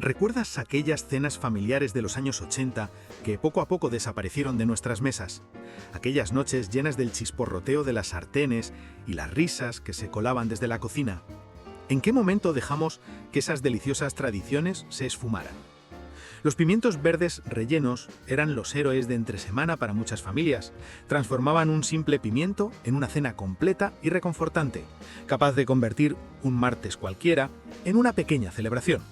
¿Recuerdas aquellas cenas familiares de los años 80 que poco a poco desaparecieron de nuestras mesas? Aquellas noches llenas del chisporroteo de las sartenes y las risas que se colaban desde la cocina. ¿En qué momento dejamos que esas deliciosas tradiciones se esfumaran? Los pimientos verdes rellenos eran los héroes de entresemana para muchas familias. Transformaban un simple pimiento en una cena completa y reconfortante, capaz de convertir un martes cualquiera en una pequeña celebración.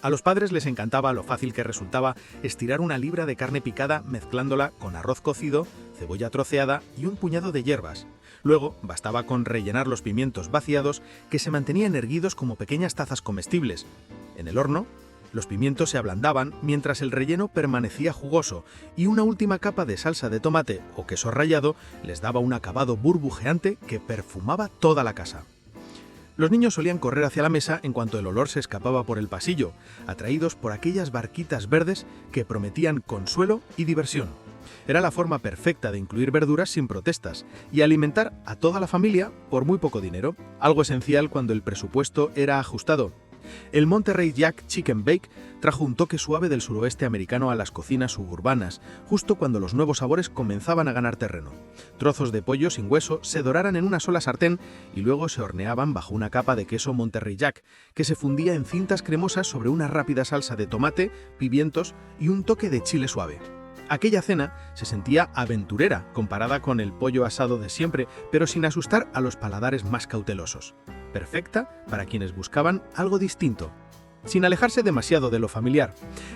A los padres les encantaba lo fácil que resultaba estirar una libra de carne picada mezclándola con arroz cocido, cebolla troceada y un puñado de hierbas. Luego bastaba con rellenar los pimientos vaciados que se mantenían erguidos como pequeñas tazas comestibles. En el horno, los pimientos se ablandaban mientras el relleno permanecía jugoso y una última capa de salsa de tomate o queso rallado les daba un acabado burbujeante que perfumaba toda la casa. Los niños solían correr hacia la mesa en cuanto el olor se escapaba por el pasillo, atraídos por aquellas barquitas verdes que prometían consuelo y diversión. Era la forma perfecta de incluir verduras sin protestas y alimentar a toda la familia por muy poco dinero, algo esencial cuando el presupuesto era ajustado. El Monterey Jack Chicken Bake trajo un toque suave del suroeste americano a las cocinas suburbanas, justo cuando los nuevos sabores comenzaban a ganar terreno. Trozos de pollo sin hueso se doraran en una sola sartén y luego se horneaban bajo una capa de queso Monterey Jack, que se fundía en cintas cremosas sobre una rápida salsa de tomate, pimientos y un toque de chile suave. Aquella cena se sentía aventurera comparada con el pollo asado de siempre, pero sin asustar a los paladares más cautelosos. Perfecta para quienes buscaban algo distinto, sin alejarse demasiado de lo familiar.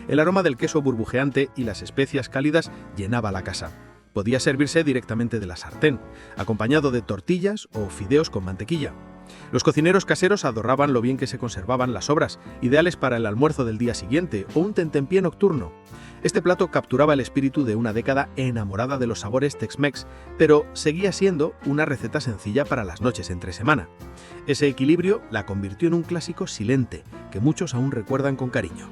El aroma del queso burbujeante y las especias cálidas llenaba la casa. Podía servirse directamente de la sartén, acompañado de tortillas o fideos con mantequilla. Los cocineros caseros adoraban lo bien que se conservaban las sobras, ideales para el almuerzo del día siguiente o un tentempié nocturno. Este plato capturaba el espíritu de una década enamorada de los sabores Tex-Mex, pero seguía siendo una receta sencilla para las noches entre semana. Ese equilibrio la convirtió en un clásico silente, que muchos aún recuerdan con cariño.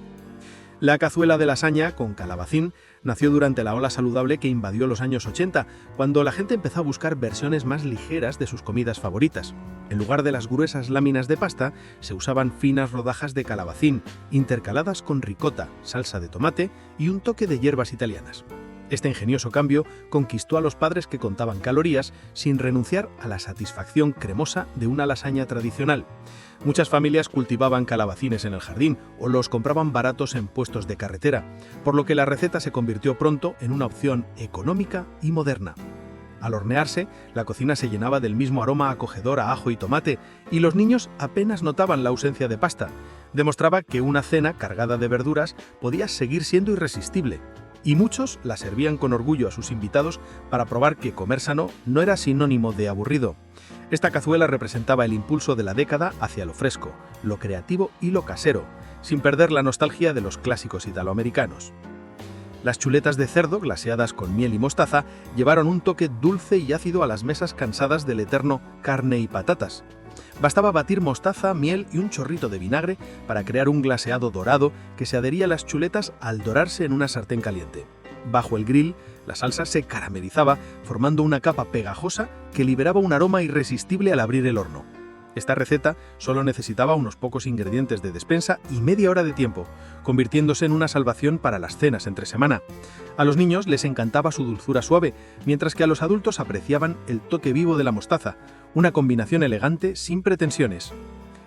La cazuela de lasaña con calabacín nació durante la ola saludable que invadió los años 80, cuando la gente empezó a buscar versiones más ligeras de sus comidas favoritas. En lugar de las gruesas láminas de pasta, se usaban finas rodajas de calabacín, intercaladas con ricota, salsa de tomate y un toque de hierbas italianas. Este ingenioso cambio conquistó a los padres que contaban calorías sin renunciar a la satisfacción cremosa de una lasaña tradicional. Muchas familias cultivaban calabacines en el jardín o los compraban baratos en puestos de carretera, por lo que la receta se convirtió pronto en una opción económica y moderna. Al hornearse, la cocina se llenaba del mismo aroma acogedor a ajo y tomate, y los niños apenas notaban la ausencia de pasta. Demostraba que una cena cargada de verduras podía seguir siendo irresistible. Y muchos la servían con orgullo a sus invitados para probar que comer sano no era sinónimo de aburrido. Esta cazuela representaba el impulso de la década hacia lo fresco, lo creativo y lo casero, sin perder la nostalgia de los clásicos italoamericanos. Las chuletas de cerdo, glaseadas con miel y mostaza, llevaron un toque dulce y ácido a las mesas cansadas del eterno carne y patatas. Bastaba batir mostaza, miel y un chorrito de vinagre para crear un glaseado dorado que se adhería a las chuletas al dorarse en una sartén caliente. Bajo el grill, la salsa se caramelizaba, formando una capa pegajosa que liberaba un aroma irresistible al abrir el horno. Esta receta solo necesitaba unos pocos ingredientes de despensa y media hora de tiempo, convirtiéndose en una salvación para las cenas entre semana. A los niños les encantaba su dulzura suave, mientras que a los adultos apreciaban el toque vivo de la mostaza, una combinación elegante sin pretensiones.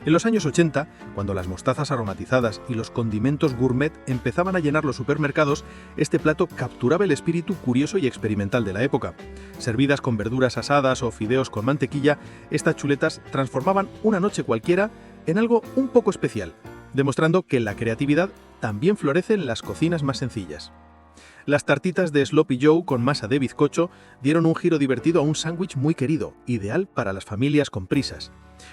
En los años 80, cuando las mostazas aromatizadas y los condimentos gourmet empezaban a llenar los supermercados, este plato capturaba el espíritu curioso y experimental de la época. Servidas con verduras asadas o fideos con mantequilla, estas chuletas transformaban una noche cualquiera en algo un poco especial, demostrando que la creatividad también florece en las cocinas más sencillas. Las tartitas de Sloppy Joe con masa de bizcocho dieron un giro divertido a un sándwich muy querido, ideal para las familias con prisas.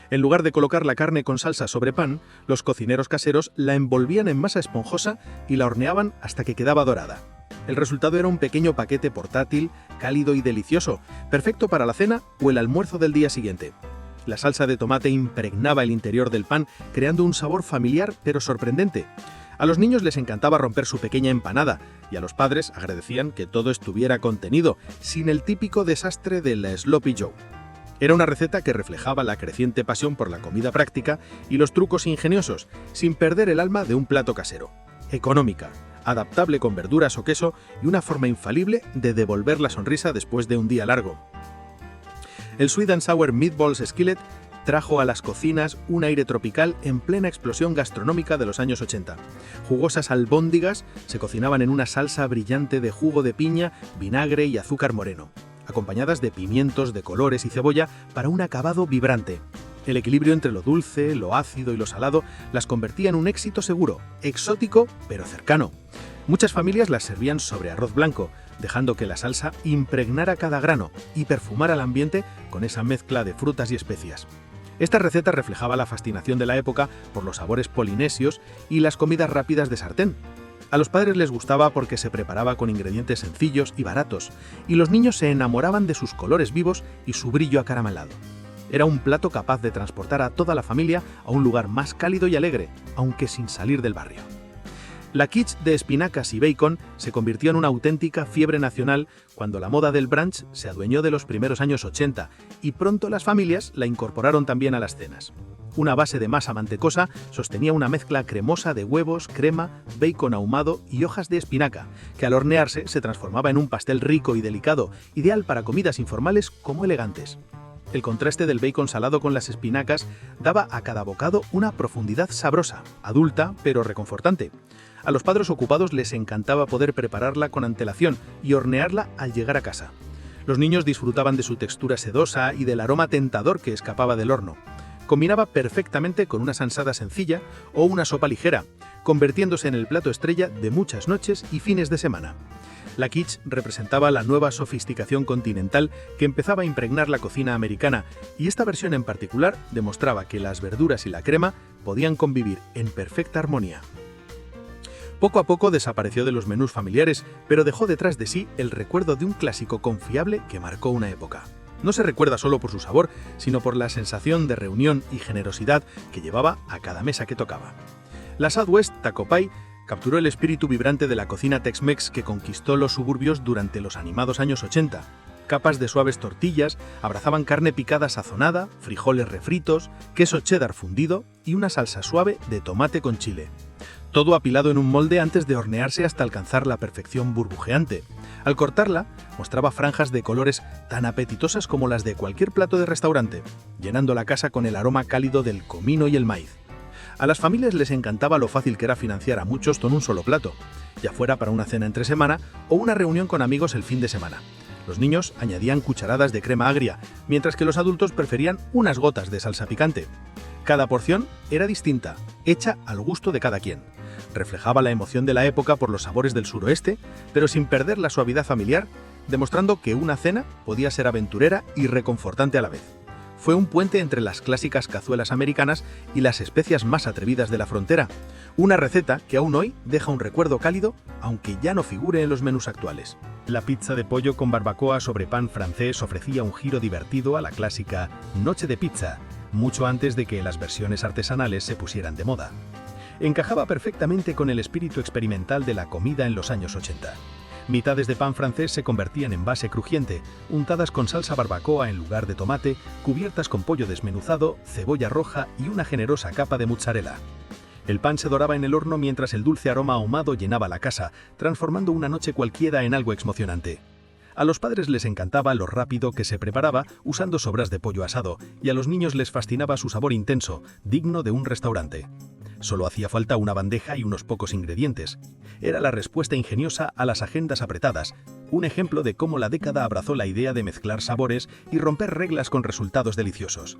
En lugar de colocar la carne con salsa sobre pan, los cocineros caseros la envolvían en masa esponjosa y la horneaban hasta que quedaba dorada. El resultado era un pequeño paquete portátil, cálido y delicioso, perfecto para la cena o el almuerzo del día siguiente. La salsa de tomate impregnaba el interior del pan, creando un sabor familiar pero sorprendente. A los niños les encantaba romper su pequeña empanada y a los padres agradecían que todo estuviera contenido, sin el típico desastre de la Sloppy Joe. Era una receta que reflejaba la creciente pasión por la comida práctica y los trucos ingeniosos, sin perder el alma de un plato casero. Económica, adaptable con verduras o queso y una forma infalible de devolver la sonrisa después de un día largo. El Sweet and Sour Meatballs Skillet trajo a las cocinas un aire tropical en plena explosión gastronómica de los años 80. Jugosas albóndigas se cocinaban en una salsa brillante de jugo de piña, vinagre y azúcar moreno, acompañadas de pimientos de colores y cebolla para un acabado vibrante. El equilibrio entre lo dulce, lo ácido y lo salado las convertía en un éxito seguro, exótico pero cercano. Muchas familias las servían sobre arroz blanco, dejando que la salsa impregnara cada grano y perfumara el ambiente con esa mezcla de frutas y especias. Esta receta reflejaba la fascinación de la época por los sabores polinesios y las comidas rápidas de sartén. A los padres les gustaba porque se preparaba con ingredientes sencillos y baratos, y los niños se enamoraban de sus colores vivos y su brillo acaramelado. Era un plato capaz de transportar a toda la familia a un lugar más cálido y alegre, aunque sin salir del barrio. La quiche de espinacas y bacon se convirtió en una auténtica fiebre nacional cuando la moda del brunch se adueñó de los primeros años 80 y pronto las familias la incorporaron también a las cenas. Una base de masa mantecosa sostenía una mezcla cremosa de huevos, crema, bacon ahumado y hojas de espinaca, que al hornearse se transformaba en un pastel rico y delicado, ideal para comidas informales como elegantes. El contraste del bacon salado con las espinacas daba a cada bocado una profundidad sabrosa, adulta pero reconfortante. A los padres ocupados les encantaba poder prepararla con antelación y hornearla al llegar a casa. Los niños disfrutaban de su textura sedosa y del aroma tentador que escapaba del horno. Combinaba perfectamente con una ensalada sencilla o una sopa ligera, convirtiéndose en el plato estrella de muchas noches y fines de semana. La quiche representaba la nueva sofisticación continental que empezaba a impregnar la cocina americana, y esta versión en particular demostraba que las verduras y la crema podían convivir en perfecta armonía. Poco a poco desapareció de los menús familiares, pero dejó detrás de sí el recuerdo de un clásico confiable que marcó una época. No se recuerda solo por su sabor, sino por la sensación de reunión y generosidad que llevaba a cada mesa que tocaba. La Southwest Taco Pie capturó el espíritu vibrante de la cocina Tex-Mex que conquistó los suburbios durante los animados años 80. Capas de suaves tortillas abrazaban carne picada sazonada, frijoles refritos, queso cheddar fundido y una salsa suave de tomate con chile. Todo apilado en un molde antes de hornearse hasta alcanzar la perfección burbujeante. Al cortarla, mostraba franjas de colores tan apetitosas como las de cualquier plato de restaurante, llenando la casa con el aroma cálido del comino y el maíz. A las familias les encantaba lo fácil que era financiar a muchos con un solo plato, ya fuera para una cena entre semana o una reunión con amigos el fin de semana. Los niños añadían cucharadas de crema agria, mientras que los adultos preferían unas gotas de salsa picante. Cada porción era distinta, hecha al gusto de cada quien. Reflejaba la emoción de la época por los sabores del suroeste, pero sin perder la suavidad familiar, demostrando que una cena podía ser aventurera y reconfortante a la vez. Fue un puente entre las clásicas cazuelas americanas y las especias más atrevidas de la frontera, una receta que aún hoy deja un recuerdo cálido, aunque ya no figure en los menús actuales. La pizza de pollo con barbacoa sobre pan francés ofrecía un giro divertido a la clásica noche de pizza, mucho antes de que las versiones artesanales se pusieran de moda. Encajaba perfectamente con el espíritu experimental de la comida en los años 80. Mitades de pan francés se convertían en base crujiente, untadas con salsa barbacoa en lugar de tomate, cubiertas con pollo desmenuzado, cebolla roja y una generosa capa de mozzarella. El pan se doraba en el horno mientras el dulce aroma ahumado llenaba la casa, transformando una noche cualquiera en algo emocionante. A los padres les encantaba lo rápido que se preparaba usando sobras de pollo asado, y a los niños les fascinaba su sabor intenso, digno de un restaurante. Solo hacía falta una bandeja y unos pocos ingredientes. Era la respuesta ingeniosa a las agendas apretadas, un ejemplo de cómo la década abrazó la idea de mezclar sabores y romper reglas con resultados deliciosos.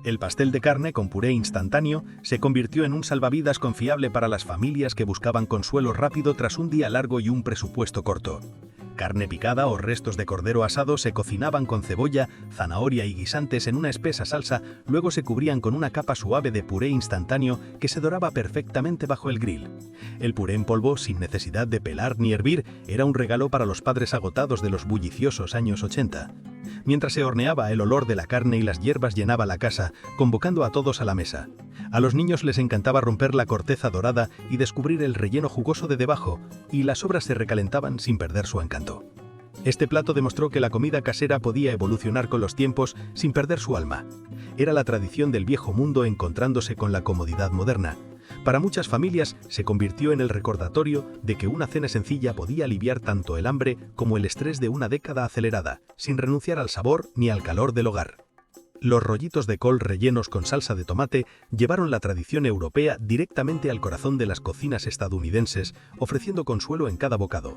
El pastel de carne con puré instantáneo se convirtió en un salvavidas confiable para las familias que buscaban consuelo rápido tras un día largo y un presupuesto corto. Carne picada o restos de cordero asado se cocinaban con cebolla, zanahoria y guisantes en una espesa salsa, luego se cubrían con una capa suave de puré instantáneo que se doraba perfectamente bajo el grill. El puré en polvo, sin necesidad de pelar ni hervir, era un regalo para los padres agotados de los bulliciosos años 80. Mientras se horneaba, el olor de la carne y las hierbas llenaba la casa, convocando a todos a la mesa. A los niños les encantaba romper la corteza dorada y descubrir el relleno jugoso de debajo, y las sobras se recalentaban sin perder su encanto. Este plato demostró que la comida casera podía evolucionar con los tiempos sin perder su alma. Era la tradición del viejo mundo encontrándose con la comodidad moderna. Para muchas familias se convirtió en el recordatorio de que una cena sencilla podía aliviar tanto el hambre como el estrés de una década acelerada, sin renunciar al sabor ni al calor del hogar. Los rollitos de col rellenos con salsa de tomate llevaron la tradición europea directamente al corazón de las cocinas estadounidenses, ofreciendo consuelo en cada bocado.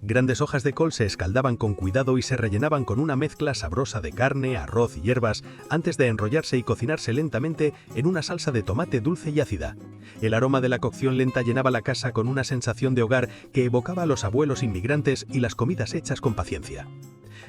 Grandes hojas de col se escaldaban con cuidado y se rellenaban con una mezcla sabrosa de carne, arroz y hierbas antes de enrollarse y cocinarse lentamente en una salsa de tomate dulce y ácida. El aroma de la cocción lenta llenaba la casa con una sensación de hogar que evocaba a los abuelos inmigrantes y las comidas hechas con paciencia.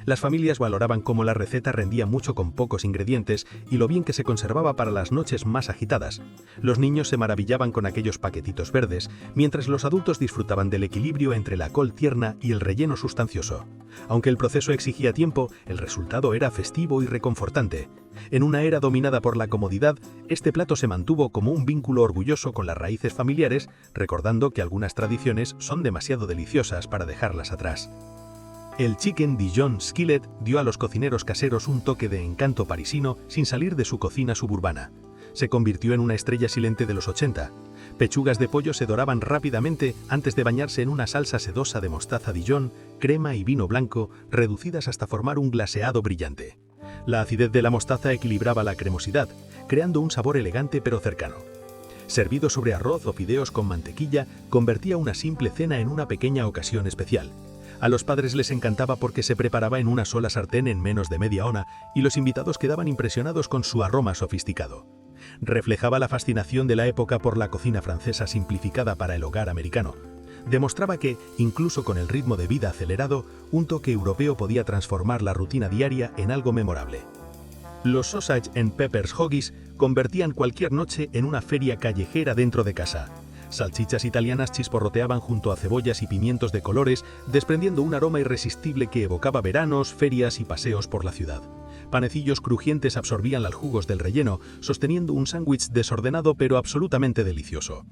Las familias valoraban cómo la receta rendía mucho con pocos ingredientes y lo bien que se conservaba para las noches más agitadas. Los niños se maravillaban con aquellos paquetitos verdes, mientras los adultos disfrutaban del equilibrio entre la col tierna y el relleno sustancioso. Aunque el proceso exigía tiempo, el resultado era festivo y reconfortante. En una era dominada por la comodidad, este plato se mantuvo como un vínculo orgulloso con las raíces familiares, recordando que algunas tradiciones son demasiado deliciosas para dejarlas atrás. El Chicken Dijon Skillet dio a los cocineros caseros un toque de encanto parisino sin salir de su cocina suburbana. Se convirtió en una estrella silente de los 80. Pechugas de pollo se doraban rápidamente antes de bañarse en una salsa sedosa de mostaza Dijon, crema y vino blanco, reducidas hasta formar un glaseado brillante. La acidez de la mostaza equilibraba la cremosidad, creando un sabor elegante pero cercano. Servido sobre arroz o fideos con mantequilla, convertía una simple cena en una pequeña ocasión especial. A los padres les encantaba porque se preparaba en una sola sartén en menos de media hora y los invitados quedaban impresionados con su aroma sofisticado. Reflejaba la fascinación de la época por la cocina francesa simplificada para el hogar americano. Demostraba que, incluso con el ritmo de vida acelerado, un toque europeo podía transformar la rutina diaria en algo memorable. Los Sausage and Peppers Haggis convertían cualquier noche en una feria callejera dentro de casa. Salchichas italianas chisporroteaban junto a cebollas y pimientos de colores, desprendiendo un aroma irresistible que evocaba veranos, ferias y paseos por la ciudad. Panecillos crujientes absorbían los jugos del relleno, sosteniendo un sándwich desordenado pero absolutamente delicioso.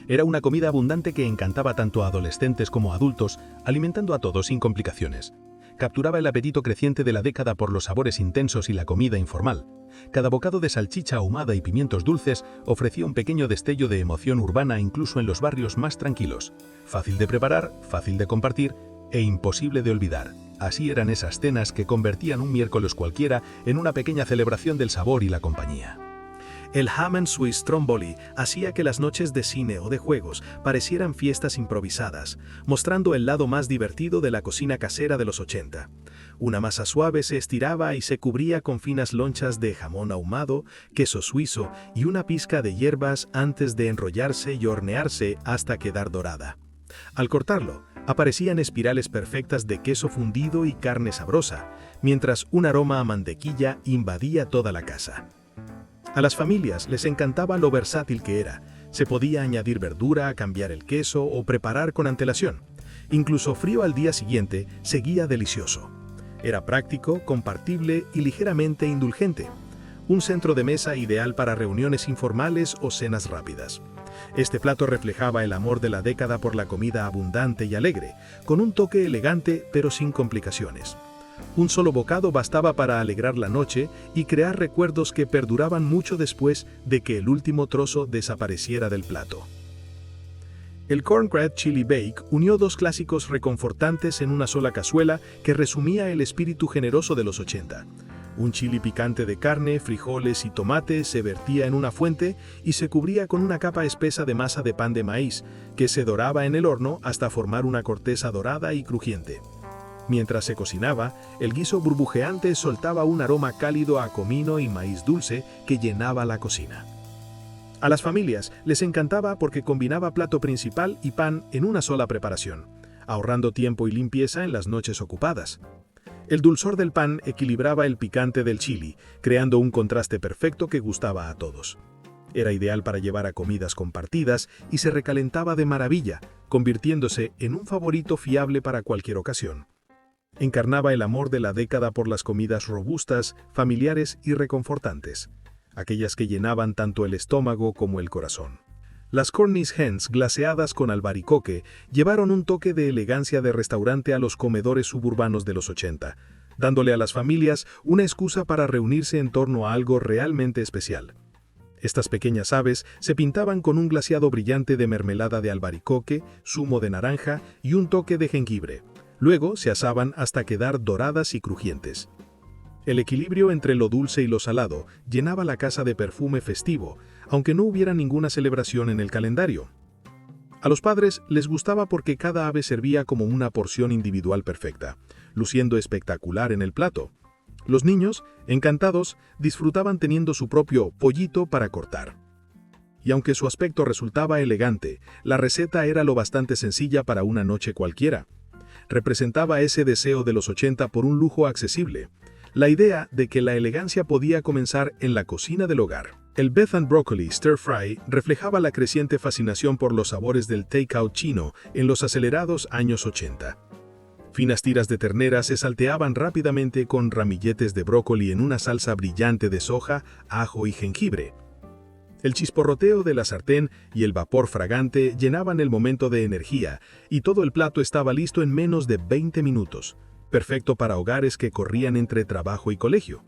Era una comida abundante que encantaba tanto a adolescentes como a adultos, alimentando a todos sin complicaciones. Capturaba el apetito creciente de la década por los sabores intensos y la comida informal. Cada bocado de salchicha ahumada y pimientos dulces ofrecía un pequeño destello de emoción urbana incluso en los barrios más tranquilos. Fácil de preparar, fácil de compartir e imposible de olvidar. Así eran esas cenas que convertían un miércoles cualquiera en una pequeña celebración del sabor y la compañía. El ham and Swiss Stromboli hacía que las noches de cine o de juegos parecieran fiestas improvisadas, mostrando el lado más divertido de la cocina casera de los 80. Una masa suave se estiraba y se cubría con finas lonchas de jamón ahumado, queso suizo y una pizca de hierbas antes de enrollarse y hornearse hasta quedar dorada. Al cortarlo, aparecían espirales perfectas de queso fundido y carne sabrosa, mientras un aroma a mantequilla invadía toda la casa. A las familias les encantaba lo versátil que era. Se podía añadir verdura, cambiar el queso o preparar con antelación. Incluso frío al día siguiente seguía delicioso. Era práctico, compartible y ligeramente indulgente. Un centro de mesa ideal para reuniones informales o cenas rápidas. Este plato reflejaba el amor de la década por la comida abundante y alegre, con un toque elegante pero sin complicaciones. Un solo bocado bastaba para alegrar la noche y crear recuerdos que perduraban mucho después de que el último trozo desapareciera del plato. El Cornbread Chili Bake unió dos clásicos reconfortantes en una sola cazuela que resumía el espíritu generoso de los 80. Un chili picante de carne, frijoles y tomate se vertía en una fuente y se cubría con una capa espesa de masa de pan de maíz, que se doraba en el horno hasta formar una corteza dorada y crujiente. Mientras se cocinaba, el guiso burbujeante soltaba un aroma cálido a comino y maíz dulce que llenaba la cocina. A las familias les encantaba porque combinaba plato principal y pan en una sola preparación, ahorrando tiempo y limpieza en las noches ocupadas. El dulzor del pan equilibraba el picante del chili, creando un contraste perfecto que gustaba a todos. Era ideal para llevar a comidas compartidas y se recalentaba de maravilla, convirtiéndose en un favorito fiable para cualquier ocasión. Encarnaba el amor de la década por las comidas robustas, familiares y reconfortantes, aquellas que llenaban tanto el estómago como el corazón. Las Cornish hens glaseadas con albaricoque llevaron un toque de elegancia de restaurante a los comedores suburbanos de los 80, dándole a las familias una excusa para reunirse en torno a algo realmente especial. Estas pequeñas aves se pintaban con un glaseado brillante de mermelada de albaricoque, zumo de naranja y un toque de jengibre. Luego se asaban hasta quedar doradas y crujientes. El equilibrio entre lo dulce y lo salado llenaba la casa de perfume festivo, aunque no hubiera ninguna celebración en el calendario. A los padres les gustaba porque cada ave servía como una porción individual perfecta, luciendo espectacular en el plato. Los niños, encantados, disfrutaban teniendo su propio pollito para cortar. Y aunque su aspecto resultaba elegante, la receta era lo bastante sencilla para una noche cualquiera. Representaba ese deseo de los 80 por un lujo accesible. La idea de que la elegancia podía comenzar en la cocina del hogar. El Beef and Broccoli Stir Fry reflejaba la creciente fascinación por los sabores del take-out chino en los acelerados años 80. Finas tiras de ternera se salteaban rápidamente con ramilletes de brócoli en una salsa brillante de soja, ajo y jengibre. El chisporroteo de la sartén y el vapor fragante llenaban el momento de energía, y todo el plato estaba listo en menos de 20 minutos. Perfecto para hogares que corrían entre trabajo y colegio.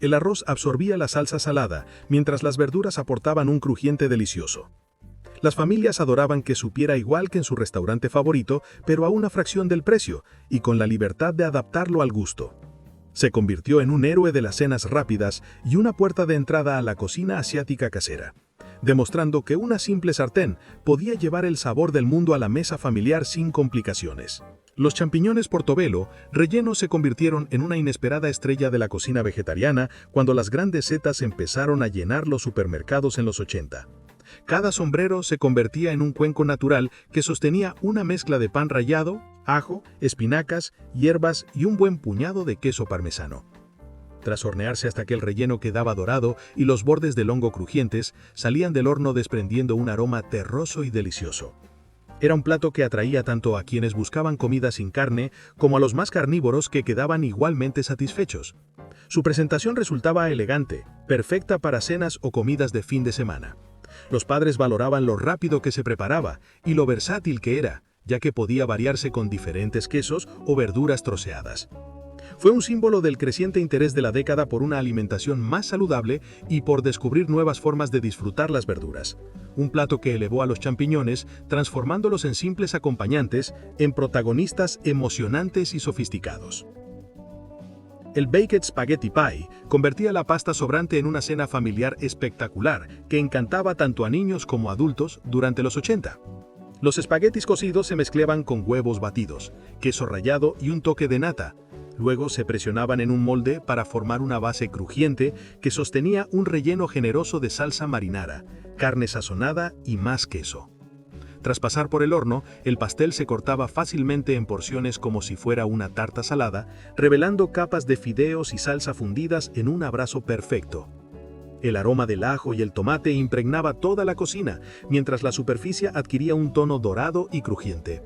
El arroz absorbía la salsa salada, mientras las verduras aportaban un crujiente delicioso. Las familias adoraban que supiera igual que en su restaurante favorito, pero a una fracción del precio, y con la libertad de adaptarlo al gusto. Se convirtió en un héroe de las cenas rápidas y una puerta de entrada a la cocina asiática casera, demostrando que una simple sartén podía llevar el sabor del mundo a la mesa familiar sin complicaciones. Los champiñones portobello rellenos se convirtieron en una inesperada estrella de la cocina vegetariana cuando las grandes setas empezaron a llenar los supermercados en los 80. Cada sombrero se convertía en un cuenco natural que sostenía una mezcla de pan rallado, ajo, espinacas, hierbas y un buen puñado de queso parmesano. Tras hornearse hasta que el relleno quedaba dorado y los bordes del hongo crujientes, salían del horno desprendiendo un aroma terroso y delicioso. Era un plato que atraía tanto a quienes buscaban comida sin carne como a los más carnívoros que quedaban igualmente satisfechos. Su presentación resultaba elegante, perfecta para cenas o comidas de fin de semana. Los padres valoraban lo rápido que se preparaba y lo versátil que era, ya que podía variarse con diferentes quesos o verduras troceadas. Fue un símbolo del creciente interés de la década por una alimentación más saludable y por descubrir nuevas formas de disfrutar las verduras. Un plato que elevó a los champiñones, transformándolos en simples acompañantes en protagonistas emocionantes y sofisticados. El Baked Spaghetti Pie convertía la pasta sobrante en una cena familiar espectacular que encantaba tanto a niños como a adultos durante los 80. Los espaguetis cocidos se mezclaban con huevos batidos, queso rallado y un toque de nata. Luego se presionaban en un molde para formar una base crujiente que sostenía un relleno generoso de salsa marinara, carne sazonada y más queso. Tras pasar por el horno, el pastel se cortaba fácilmente en porciones como si fuera una tarta salada, revelando capas de fideos y salsa fundidas en un abrazo perfecto. El aroma del ajo y el tomate impregnaba toda la cocina, mientras la superficie adquiría un tono dorado y crujiente.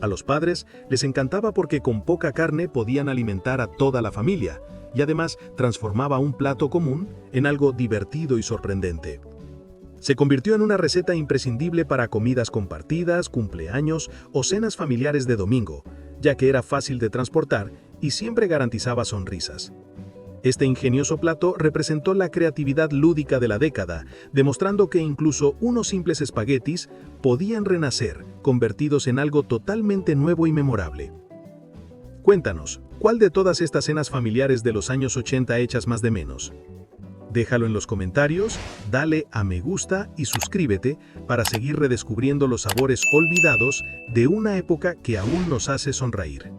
A los padres les encantaba porque con poca carne podían alimentar a toda la familia, y además transformaba un plato común en algo divertido y sorprendente. Se convirtió en una receta imprescindible para comidas compartidas, cumpleaños o cenas familiares de domingo, ya que era fácil de transportar y siempre garantizaba sonrisas. Este ingenioso plato representó la creatividad lúdica de la década, demostrando que incluso unos simples espaguetis podían renacer, convertidos en algo totalmente nuevo y memorable. Cuéntanos, ¿cuál de todas estas cenas familiares de los años 80 echas más de menos? Déjalo en los comentarios, dale a me gusta y suscríbete para seguir redescubriendo los sabores olvidados de una época que aún nos hace sonreír.